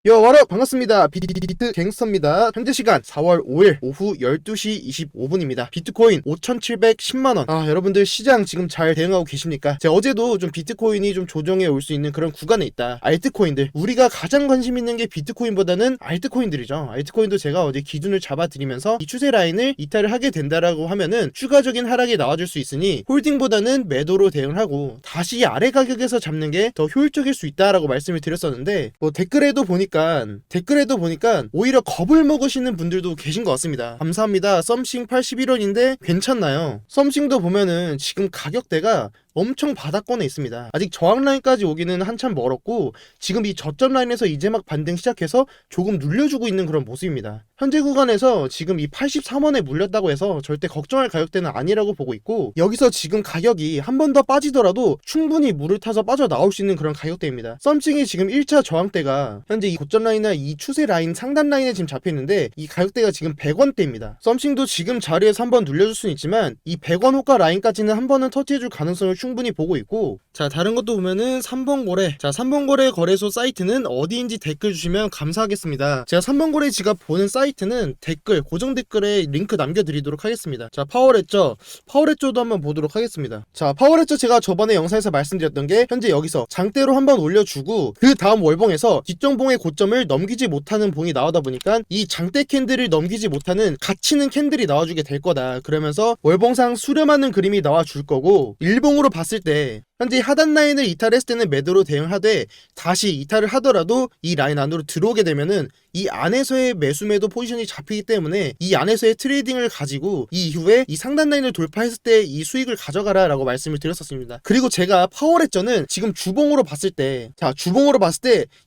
와라 반갑습니다. 비트 갱스터입니다. 현재 시간 4월 5일 오후 12시 25분입니다. 비트코인 5,710만원. 여러분들 시장 지금 잘 대응하고 계십니까? 제가 어제도 좀 비트코인이 좀 조정해 올 수 있는 그런 구간에 있다. 알트코인들, 우리가 가장 관심 있는 게 비트코인보다는 알트코인들이죠. 알트코인도 제가 어제 기준을 잡아드리면서 이 추세 라인을 이탈을 하게 된다라고 하면은 추가적인 하락이 나와줄 수 있으니 홀딩보다는 매도로 대응을 하고 다시 아래 가격에서 잡는 게 더 효율적일 수 있다라고 말씀을 드렸었는데, 댓글에도 보니까 오히려 겁을 먹으시는 분들도 계신 것 같습니다. 감사합니다. 썸씽 81원인데 괜찮나요? 썸씽도 보면은 지금 가격대가 엄청 바닥권에 있습니다. 아직 저항 라인까지 오기는 한참 멀었고, 지금 이 저점 라인에서 이제 막 반등 시작해서 조금 눌려주고 있는 그런 모습입니다. 현재 구간에서 지금 이 83원에 물렸다고 해서 절대 걱정할 가격대는 아니라고 보고 있고, 여기서 지금 가격이 한 번 더 빠지더라도 충분히 물을 타서 빠져나올 수 있는 그런 가격대입니다. 썸씽이 지금 1차 저항대가 현재 이 고점 라인이나 이 추세 라인 상단 라인에 지금 잡혀있는데, 이 가격대가 지금 100원대입니다. 썸씽도 지금 자리에서 한번 눌려줄 수는 있지만 이 100원 호가 라인까지는 한 번은 터치해줄 가능성을 충분히 보고 있고, 자, 다른 것도 보면은 3번 거래, 3번 거래 거래소 사이트는 어디인지 댓글 주시면 감사하겠습니다. 제가 3번 거래 지갑 보는 사이트는 댓글, 고정 댓글에 링크 남겨드리도록 하겠습니다. 자, 파워레저도 한번 보도록 하겠습니다. 자, 파워레저 제가 저번에 영상에서 말씀드렸던 게, 현재 여기서 장대로 한번 올려주고 그 다음 월봉에서 뒷정봉의 고점을 넘기지 못하는 봉이 나오다 보니까 이 장대 캔들을 넘기지 못하는 갇히는 캔들이 나와주게 될 거다. 그러면서 월봉상 수렴하는 그림이 나와줄 거고, 일봉으로 봤을 때 현재 하단 라인을 이탈했을 때는 매도로 대응하되, 다시 이탈을 하더라도 이 라인 안으로 들어오게 되면은 이 안에서의 매수 매도 포지션이 잡히기 때문에 이 안에서의 트레이딩을 가지고 이 이후에 이 상단 라인을 돌파했을 때 이 수익을 가져가라 라고 말씀을 드렸었습니다. 그리고 제가 파워레저는 지금 주봉으로 봤을 때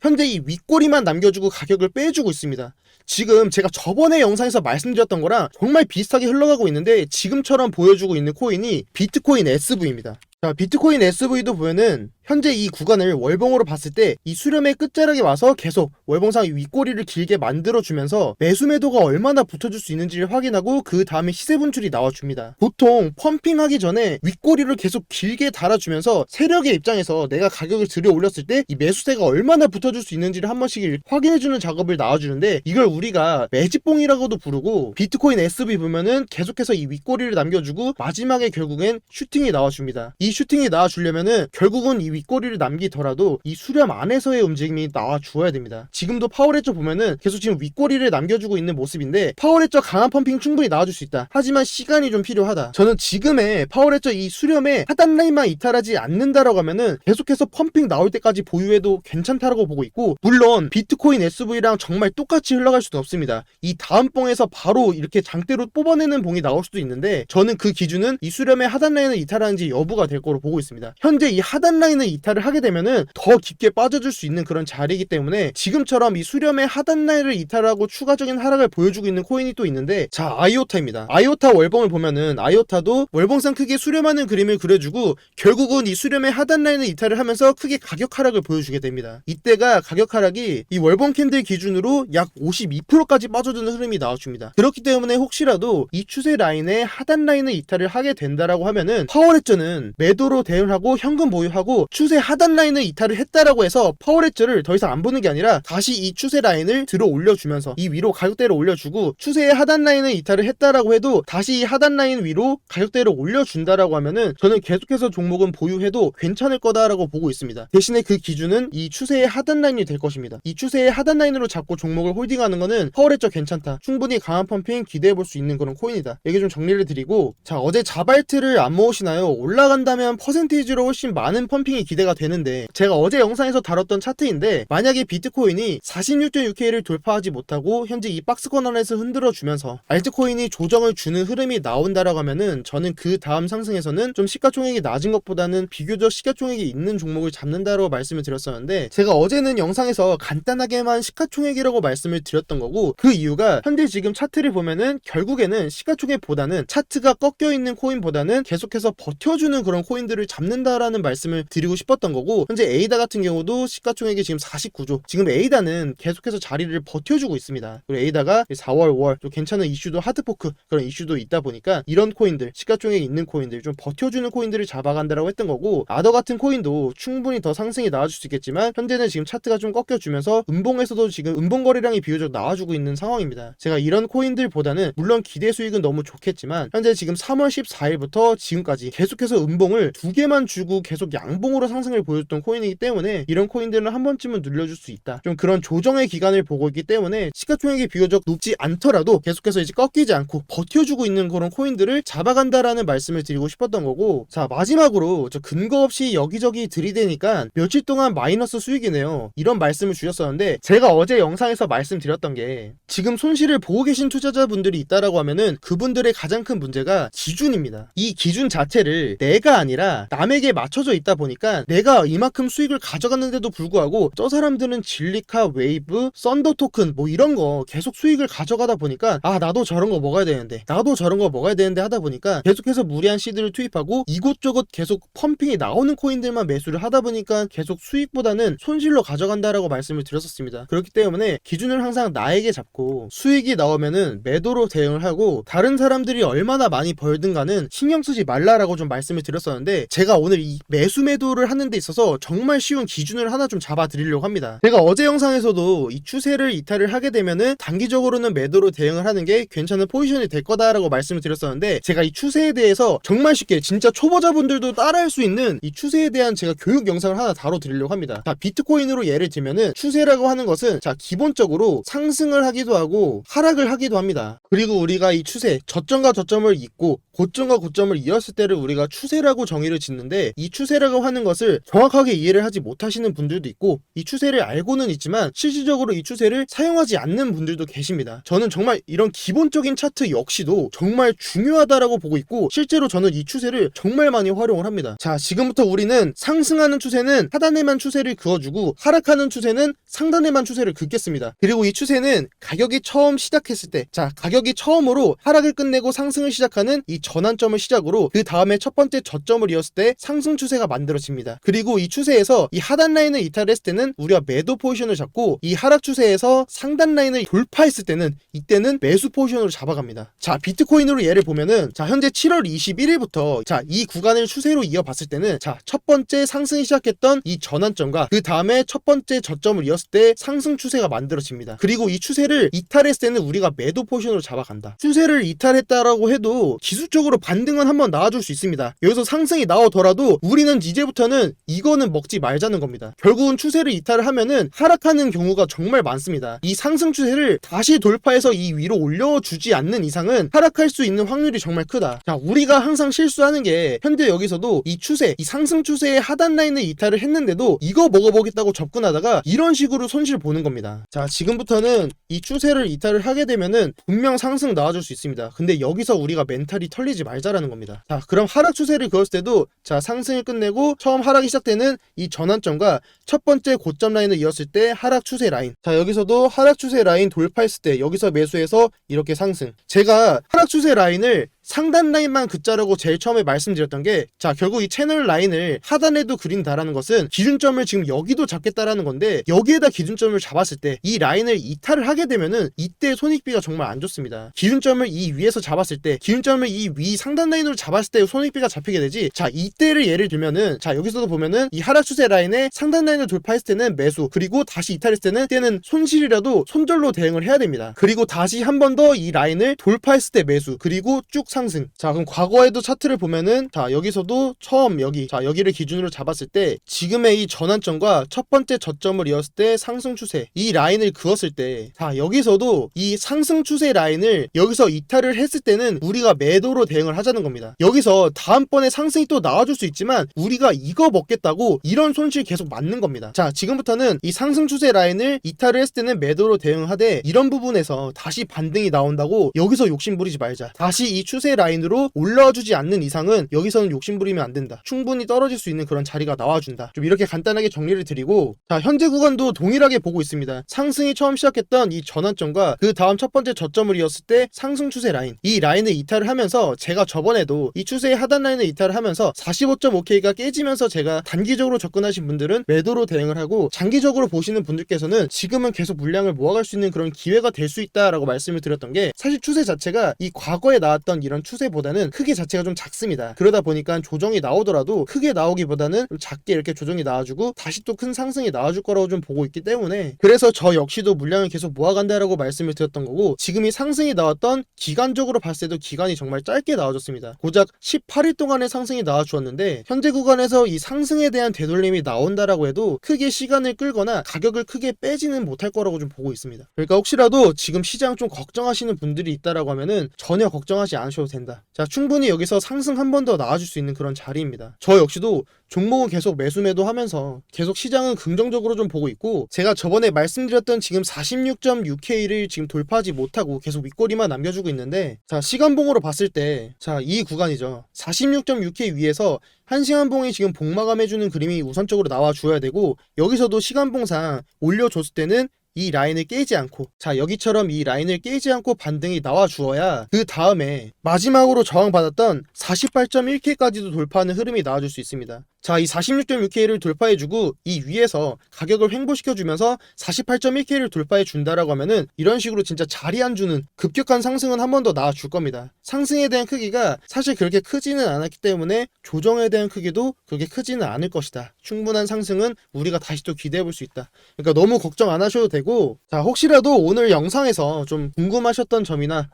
현재 이 윗꼬리만 남겨주고 가격을 빼주고 있습니다. 지금 제가 저번에 영상에서 말씀드렸던 거랑 정말 비슷하게 흘러가고 있는데, 지금처럼 보여주고 있는 코인이 비트코인 SV입니다. 자, 비트코인 SV도 보면은 현재 이 구간을 월봉으로 봤을 때 이 수렴의 끝자락에 와서 계속 월봉상 윗꼬리를 길게 만들어주면서 매수 매도가 얼마나 붙어줄 수 있는지를 확인하고 그 다음에 시세 분출이 나와줍니다. 보통 펌핑하기 전에 윗꼬리를 계속 길게 달아주면서 세력의 입장에서 내가 가격을 들여 올렸을 때 이 매수세가 얼마나 붙어줄 수 있는지를 한 번씩 확인해주는 작업을 나와주는데, 이걸 우리가 매집봉이라고도 부르고, 비트코인 SV 보면은 계속해서 이 윗꼬리를 남겨주고 마지막에 결국엔 슈팅이 나와줍니다. 이 슈팅이 나와주려면은 결국은 이 윗꼬리를 남기더라도 이 수렴 안에서의 움직임이 나와주어야 됩니다. 지금도 파워레저 보면은 계속 지금 윗꼬리를 남겨주고 있는 모습인데, 파워레저 강한 펌핑 충분히 나와줄 수 있다. 하지만 시간이 좀 필요하다. 저는 지금의 파워레저 이 수렴에 하단 라인만 이탈하지 않는다라고 하면은 계속해서 펌핑 나올 때까지 보유해도 괜찮다라고 보고 있고, 물론 비트코인 SV랑 정말 똑같이 흘러갈 수도 없습니다. 이 다음 봉에서 바로 이렇게 장대로 뽑아내는 봉이 나올 수도 있는데, 저는 그 기준은 이 수렴의 하단 라인을 이탈하는지 여부가 될 거로 보고 있습니다. 현재 이 하단 라인을 이탈을 하게 되면은 더 깊게 빠져줄 수 있는 그런 자리이기 때문에, 지금처럼 이 수렴의 하단 라인을 이탈하고 추가적인 하락을 보여주고 있는 코인이 또 있는데, 자, 아이오타입니다. 아이오타 월봉을 보면은 아이오타도 월봉상 크게 수렴하는 그림을 그려주고 결국은 이 수렴의 하단 라인을 이탈을 하면서 크게 가격 하락을 보여주게 됩니다. 이때가 가격 하락이 이 월봉 캔들 기준으로 약 52%까지 빠져드는 흐름이 나와줍니다. 그렇기 때문에 혹시라도 이 추세 라인의 하단 라인을 이탈을 하게 된다라고 하면은 파워레저는 매도로 대응하고 현금 보유하고, 추세 하단 라인을 이탈을 했다라고 해서 파워레저를 더 이상 안 보는 게 아니라 다시 이 추세 라인을 들어 올려주면서 이 위로 가격대를 올려주고, 추세의 하단 라인을 이탈을 했다라고 해도 다시 이 하단 라인 위로 가격대를 올려준다라고 하면은 저는 계속해서 종목은 보유해도 괜찮을 거다라고 보고 있습니다. 대신에 그 기준은 이 추세의 하단 라인이 될 것입니다. 이 추세의 하단 라인으로 잡고 종목을 홀딩하는 거는 파워레저 괜찮다, 충분히 강한 펌핑 기대해볼 수 있는 그런 코인이다, 이게 좀 정리를 드리고, 자, 어제 자발트를 안 모으시나요? 올라간다면 퍼센테이지로 훨씬 많은 펌핑이 기대가 되는데, 제가 어제 영상에서 다뤘던 차트인데, 만약에 비트코인이 46.6K를 돌파하지 못하고 현재 이 박스권 안에서 흔들어주면서 알트코인이 조정을 주는 흐름이 나온다라고 하면은, 저는 그 다음 상승에서는 좀 시가총액이 낮은 것보다는 비교적 시가총액이 있는 종목을 잡는다라고 말씀을 드렸었는데, 제가 어제는 영상에서 간단하게만 시가총액이라고 말씀을 드렸던 거고, 그 이유가 현재 지금 차트를 보면은 결국에는 시가총액보다는 차트가 꺾여 있는 코인보다는 계속해서 버텨주는 그런 코인들을 잡는다라는 말씀을 드리고 싶었던 거고, 현재 에이다 같은 경우도 시가총액이 지금 49조, 지금 에이다 에이다는 계속해서 자리를 버텨주고 있습니다. 그리고 에이다가 4월, 5월 또 괜찮은 이슈도 하드포크 그런 이슈도 있다 보니까 이런 코인들, 시가총액 있는 코인들, 좀 버텨주는 코인들을 잡아간다라고 했던 거고, 아더 같은 코인도 충분히 더 상승이 나와줄 수 있겠지만 현재는 지금 차트가 좀 꺾여주면서 음봉에서도 지금 음봉 거래량이 비교적 나와주고 있는 상황입니다. 제가 이런 코인들보다는 물론 기대 수익은 너무 좋겠지만 현재 지금 3월 14일부터 지금까지 계속해서 음봉을 2개만 주고 계속 양봉으로 상승을 보여줬던 코인이기 때문에 이런 코인들은 한 번쯤은 눌려줄 수 있다. 좀 그런 조정의 기간을 보고 있기 때문에 시가총액이 비교적 높지 않더라도 계속해서 이제 꺾이지 않고 버텨주고 있는 그런 코인들을 잡아간다라는 말씀을 드리고 싶었던 거고, 자 마지막으로 저 근거 없이 여기저기 들이대니까 며칠 동안 마이너스 수익이네요, 이런 말씀을 주셨었는데, 제가 어제 영상에서 말씀드렸던 게 지금 손실을 보고 계신 투자자분들이 있다라고 하면은 그분들의 가장 큰 문제가 기준입니다. 이 기준 자체를 내가 아니라 남에게 맞춰져 있다 보니까 내가 이만큼 수익을 가져갔는데도 불구하고 저 사람들은 진리카, 웨이브, 썬더 토큰 뭐 이런 거 계속 수익을 가져가다 보니까 아 나도 저런 거 먹어야 되는데, 나도 저런 거 먹어야 되는데 하다 보니까 계속해서 무리한 시드를 투입하고 이곳저곳 계속 펌핑이 나오는 코인들만 매수를 하다 보니까 계속 수익보다는 손실로 가져간다라고 말씀을 드렸었습니다. 그렇기 때문에 기준을 항상 나에게 잡고 수익이 나오면은 매도로 대응을 하고 다른 사람들이 얼마나 많이 벌든가는 신경 쓰지 말라라고 좀 말씀을 드렸었는데, 제가 오늘 이 매수 매도를 하는 데 있어서 정말 쉬운 기준을 하나 좀 잡아 드리려고 합니다. 제가 어제 영상에서도 이 추세를 이탈을 하게 되면은 단기적으로는 매도로 대응을 하는 게 괜찮은 포지션이 될 거다라고 말씀을 드렸었는데, 제가 이 추세에 대해서 정말 쉽게 진짜 초보자분들도 따라할 수 있는 이 추세에 대한 제가 교육 영상을 하나 다뤄 드리려고 합니다. 자, 비트코인으로 예를 들면은 추세라고 하는 것은 자 기본적으로 상승을 하기도 하고 하락을 하기도 합니다. 그리고 우리가 이 추세 저점과 저점을 잇고 고점과 고점을 이었을 때를 우리가 추세라고 정의를 짓는데, 이 추세라고 하는 것을 정확하게 이해를 하지 못하시는 분들도 있고 이 추세를 알고는 있지만 실질적으로 이 추세를 사용하지 않는 분들도 계십니다. 저는 정말 이런 기본적인 차트 역시도 정말 중요하다라고 보고 있고 실제로 저는 이 추세를 정말 많이 활용을 합니다. 자, 지금부터 우리는 상승하는 추세는 하단에만 추세를 그어주고 하락하는 추세는 상단에만 추세를 긋겠습니다. 그리고 이 추세는 가격이 처음 시작했을 때, 자 가격이 처음으로 하락을 끝내고 상승을 시작하는 이 전환점을 시작으로 그 다음에 첫 번째 저점을 이었을 때 상승 추세가 만들어집니다. 그리고 이 추세에서 이 하단 라인을 이탈했을 때는 우리가 매도 포지션을 잡고, 이 하락 추세에서 상단 라인을 돌파했을 때는 이때는 매수 포지션으로 잡아갑니다. 자, 비트코인으로 예를 보면은 자 현재 7월 21일부터 자 이 구간을 추세로 이어봤을 때는 자 첫 번째 상승이 시작했던 이 전환점과 그 다음에 첫 번째 저점을 이었을 때 상승 추세가 만들어집니다. 그리고 이 추세를 이탈했을 때는 우리가 매도 포지션으로 잡아간다. 추세를 이탈했다라고 해도 기술적으로 반등은 한번 나와줄 수 있습니다. 여기서 상승이 나오더라도 우리는 이제부터는 이거는 먹지 말자는 겁니다. 결국은 추세를 이탈을 하면은 하락하는 경우가 정말 많습니다. 이 상승 추세를 다시 돌파해서 이 위로 올려주지 않는 이상은 하락할 수 있는 확률이 정말 크다. 자, 우리가 항상 실수하는 게 현재 여기서도 이 추세, 이 상승 추세의 하단 라인을 이탈을 했는데도 이거 먹어보겠다고 접근하다가 이런 식으로 손실 보는 겁니다. 자, 지금부터는 이 추세를 이탈을 하게 되면은 분명 상승 나와줄 수 있습니다. 근데 여기서 우리가 멘탈이 털리지 말자라는 겁니다. 자, 그럼 하락 추세를 그었을 때도 자 상승을 끝내고 처음 하락이 시작되는 이 전환점과 첫 번째 고점 라인을 이었을 때 하락 추세 라인, 자 여기서도 하락 추세 라인 돌파했을 때 여기서 매수해서 이렇게 상승. 제가 하락 추세 라인을 상단 라인만 긋자라고 제일 처음에 말씀드렸던 게, 자 결국 이 채널 라인을 하단에도 그린다라는 것은 기준점을 지금 여기도 잡겠다라는 건데, 여기에다 기준점을 잡았을 때 이 라인을 이탈을 하게 되면은 이때 손익비가 정말 안 좋습니다. 기준점을 이 위에서 잡았을 때, 기준점을 이 위 상단 라인으로 잡았을 때 손익비가 잡히게 되지. 자 이때를 예를 들면은 자 여기서도 보면은 이 하락 추세 라인에 상단 라인을 돌파했을 때는 매수, 그리고 다시 이탈했을 때는 손실이라도 손절로 대응을 해야 됩니다. 그리고 다시 한 번 더 이 라인을 돌파했을 때 매수, 그리고 쭉 상승. 자 그럼 과거에도 차트를 보면은 자 여기서도 처음 여기 자 여기를 기준으로 잡았을 때 지금의 이 전환점과 첫 번째 저점을 이었을 때 상승 추세 이 라인을 그었을 때 자 여기서도 이 상승 추세 라인을 여기서 이탈을 했을 때는 우리가 매도로 대응을 하자는 겁니다. 여기서 다음번에 상승이 또 나와줄 수 있지만 우리가 이거 먹겠다고 이런 손실 계속 맞는 겁니다. 자 지금부터는 이 상승 추세 라인을 이탈을 했을 때는 매도로 대응하되 이런 부분에서 다시 반등이 나온다고 여기서 욕심 부리지 말자. 다시 이 추세 추세 라인으로 올라와주지 않는 이상은 여기서는 욕심부리면 안 된다. 충분히 떨어질 수 있는 그런 자리가 나와준다. 좀 이렇게 간단하게 정리를 드리고, 자, 현재 구간도 동일하게 보고 있습니다. 상승이 처음 시작했던 이 전환점과 그 다음 첫 번째 저점을 이었을 때 상승 추세 라인, 이 라인을 이탈을 하면서 제가 저번에도 이 추세의 하단 라인을 이탈을 하면서 45.5K가 깨지면서 제가 단기적으로 접근하신 분들은 매도로 대응을 하고, 장기적으로 보시는 분들께서는 지금은 계속 물량을 모아갈 수 있는 그런 기회가 될 수 있다라고 말씀을 드렸던 게, 사실 추세 자체가 이 과거에 나왔던 이런 추세보다는 크기 자체가 좀 작습니다. 그러다 보니까 조정이 나오더라도 크게 나오기보다는 좀 작게 이렇게 조정이 나와주고 다시 또 큰 상승이 나와줄 거라고 좀 보고 있기 때문에, 그래서 저 역시도 물량을 계속 모아간다라고 말씀을 드렸던 거고, 지금 이 상승이 나왔던 기간적으로 봤을 때도 기간이 정말 짧게 나와줬습니다. 고작 18일 동안의 상승이 나와주었는데, 현재 구간에서 이 상승에 대한 되돌림이 나온다라고 해도 크게 시간을 끌거나 가격을 크게 빼지는 못할 거라고 좀 보고 있습니다. 그러니까 혹시라도 지금 시장 좀 걱정하시는 분들이 있다라고 하면은 전혀 걱정하지 않으셔도 된다. 자, 충분히 여기서 상승 한 번 더 나와줄 수 있는 그런 자리입니다. 저 역시도 종목은 계속 매수 매도하면서 계속 시장은 긍정적으로 좀 보고 있고, 제가 저번에 말씀드렸던 지금 46.6K를 지금 돌파하지 못하고 계속 윗꼬리만 남겨주고 있는데, 자, 시간봉으로 봤을 때, 자, 이 구간이죠. 46.6K 위에서 1시간봉이 지금 복마감해주는 그림이 우선적으로 나와줘야 되고, 여기서도 시간봉상 올려줬을 때는 이 라인을 깨지 않고, 자, 여기처럼 이 라인을 깨지 않고 반등이 나와 주어야 그 다음에 마지막으로 저항받았던 48.1K까지도 돌파하는 흐름이 나와줄 수 있습니다. 자, 이 46.6K를 돌파해주고 이 위에서 가격을 횡보시켜주면서 48.1K를 돌파해준다라고 하면은 이런 식으로 진짜 자리 안 주는 급격한 상승은 한 번 더 나와줄 겁니다. 상승에 대한 크기가 사실 그렇게 크지는 않았기 때문에 조정에 대한 크기도 그렇게 크지는 않을 것이다. 충분한 상승은 우리가 다시 또 기대해 볼 수 있다. 그러니까 너무 걱정 안 하셔도 되고, 자, 혹시라도 오늘 영상에서 좀 궁금하셨던 점이나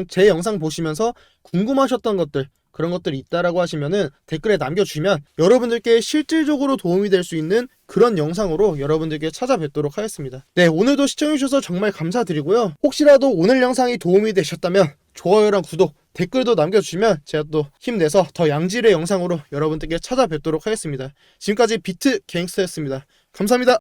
제 영상 보시면서 궁금하셨던 것들, 그런 것들이 있다라고 하시면은 댓글에 남겨주시면 여러분들께 실질적으로 도움이 될 수 있는 그런 영상으로 여러분들께 찾아뵙도록 하겠습니다. 네, 오늘도 시청해주셔서 정말 감사드리고요. 혹시라도 오늘 영상이 도움이 되셨다면 좋아요랑 구독, 댓글도 남겨주시면 제가 또 힘내서 더 양질의 영상으로 여러분들께 찾아뵙도록 하겠습니다. 지금까지 비트 갱스터였습니다. 감사합니다.